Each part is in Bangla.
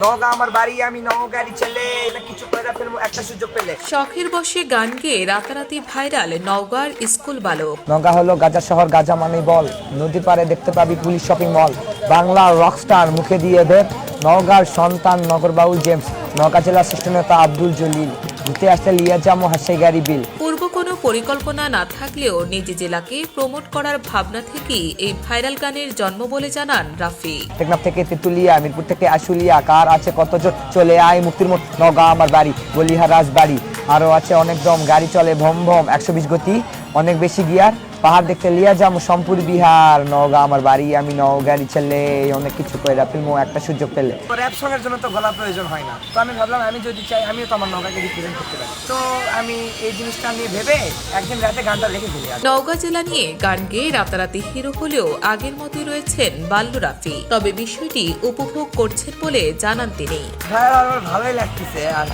নওগাঁ আমার বাড়ি, আমি নওগাঁরই ছেলে, এটা কিছু করে ফেলবো একটা সুযোগ পেলে। শখের বশে গান গেয়ে রাতারাতি ভাইরাল নওগাঁর স্কুল বালক। নওগাঁ হলো গাজা শহর, গাজা মানেই বল। নদী পারে দেখতে পাবি পুলিশ শপিং মল। বাংলার রকস্টার মুখে দিয়ে দেব, নওগাঁর সন্তান নগর বাউল জেমস। নওগাঁ জেলার শ্রেষ্ঠ নেতা আব্দুল জলিল, ঘুরতে আসতে লিয়াজাম ও হাসাই গাড়ি বিল। পূর্ব কোনো পরিকল্পনা না থাকলেও নিজ জেলাকে প্রমোট করার ভাবনা থেকেই এই ভাইরাল গানের জন্ম বলে জানান রাফি। টেকনাফ থেকে তেতুলিয়া, মিরপুর থেকে আশুলিয়া, কার আছে কত জোর, চলে আয় মুক্তির মোড়। নওগাঁ আমার বাড়ি, বলিহা রাজবাড়ি। আরও আছে অনেক দম, গাড়ি চলে ভম ভম, 120 গতি, অনেক বেশি গিয়ার। পাহাড় দেখতে লিয়া যাম সম্পুর বিহার। নওগাঁ আমার বাড়ি, আমি নওগাঁরই ছেলে, অনেক কিছু কইরা ফেলবো একটা সুযোগ পেলে। র্যাপ সঙ্গের জন্য তো গলা প্রয়োজন হয় না, তো আমি ভাবলাম আমি যদি চাই আমিও তো আমার নওগাঁকে রিপ্রেজেন্ট করতে পারি। তো আমি এই জিনিসটা নিয়ে ভেবে একদিন রাতে গানটা লিখে ফেলি। নওগাঁ জেলা নিয়ে গান গেয়ে রাতারাতি হিরো হলেও আগের মতোই রয়েছেন বাল্লু রাফি। তবে বিষয়টি উপভোগ করছেন বলে জানান তিনি। ভাইরাল আমার ভালোই লাগতেছে, আর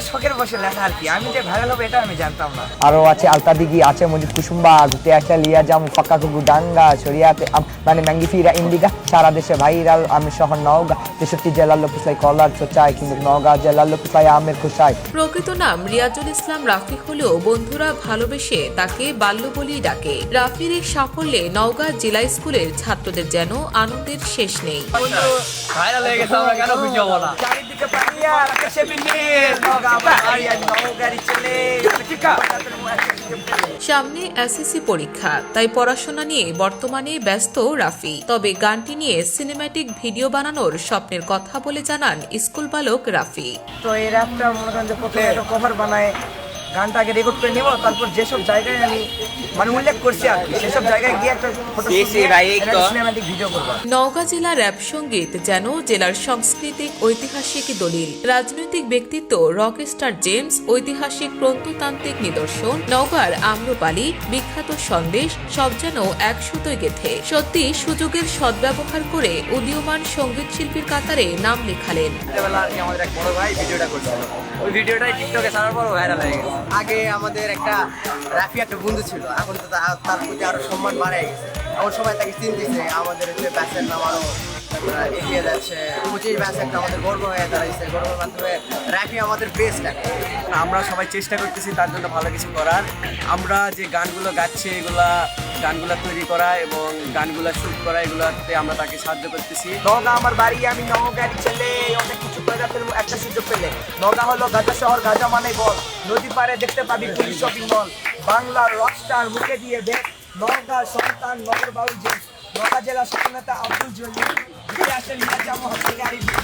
শখের বসে লেখা আর কি। আমি যে ভাইরাল হবে এটা আমি জানতাম না। আরো আছে আলতা দিঘি, আছে মজিদ কুসুম্বা, ঘুরতে আসা লিয়া জাম, ফাঁকা কুকু ডাঙ্গা, শরিয়াতে মানে ম্যাঙ্গি ফিরা ইন্ডিগা। সারা দেশে ভাইরাল আমি শহর নওগাঁ। 63 জেলার লোক খুশাই কলার চোচাই, কিন্তু নওগাঁ জেলার লোক খুশাই আমের খুশাই। প্রকৃত নাম রিয়াজুল ইসলাম রাফি হলেও বন্ধুরা ভালোবেসে তাকে বাল্লু বলেই ডাকে। রাফির এই সাফল্যে নওগাঁ জেলা স্কুলের ছাত্রদের যেন আনন্দের শেষ নেই। ভাইরাল হয়ে গেছে, আমরা কেন খুশি হব না? চারিদিকে পানি আর আকাশে বিন্দির, নওগাঁ আমার বাড়ি, আমি নওগাঁরই ছেলে। সামনে এসএসসি পরীক্ষা, তাই পড়াশোনা নিয়ে বর্তমানে ব্যস্ত রাফি। তবে গানটি নিয়ে সিনেম্যাটিক ভিডিও বানানোর স্বপ্নের কথা বলে জানান স্কুল বালক রাফি। তো এই র্যাপটা মনে করেন যে প্রথমে একটা কভার বানায় গানটা আগে রেকর্ড করে নেব, তারপর যেসব জায়গায় আমি মানে উল্লেখ করছি আর কি, সেসব জায়গায় গিয়ে একটা ফটো সিনেম্যাটিক ভিডিও করব। নওগাঁ জেলা র্যাপ সঙ্গীত যেন জেলার সাংস্কৃতিক ঐতিহাসিক দলিল। রাজনৈতিক ব্যক্তিত্ব রকস্টার জেমস, ঐতিহাসিক প্রত্নতান্ত্রিক নিদর্শন, নওগাঁর আম্রপালি, বিখ্যাত সন্দেশ, সব যেন এক সুতোয় গেথে। সত্যি সুযোগের সদ্ব্যবহার করে উদীয়মান সঙ্গীত শিল্পীর কাতারে নাম লেখালেন। আমাদের এক বড় ভাই ভিডিওটা করছিল, ওই ভিডিওটাই টিকটকে ছাড়ার পর ভাইরাল হয়ে গেছে। আগে আমাদের একটা রাফি একটা বন্ধু ছিল, এখন তো তার প্রতি আরো সম্মান বাড়ে গেছে। এমন সময় তাকে চিনতেছে, আমাদের হচ্ছে ব্যাচের নাম আরো এগিয়ে যাচ্ছে। 25 ব্যাচ একটা আমাদের গর্ব হয়ে দাঁড়াইছে। গর্বের মাধ্যমে রাফি আমাদের বেস্ট একটা। আমরা সবাই চেষ্টা করতেছি তার জন্য ভালো কিছু করার। আমরা যে গানগুলো গাচ্ছি গানগুলো তৈরি করা এবং গানগুলো শুট করা, এগুলোতে আমরা তাকে সাহায্য করতেছি। নওগাঁ আমার বাড়ি, আমি নওগাঁরই ছেলে, অনেক কিছু করে ফেলবো একটা সুযোগ পেলে। নওগাঁ হলো গাজা শহর, গাজা মানেই বল। নদী পারে দেখতে পাবি পুলিশ শপিং মল। বাংলার রকস্টার মুখে দিয়ে দেখ, নওগাঁর সন্তান নগর বাউল জেমস। নওগাঁ জেলার শ্রেষ্ঠ নেতা আব্দুল জলিল, ঘুরতে আসতে লিয়াজাম ও হাসাই গাড়ি বিল।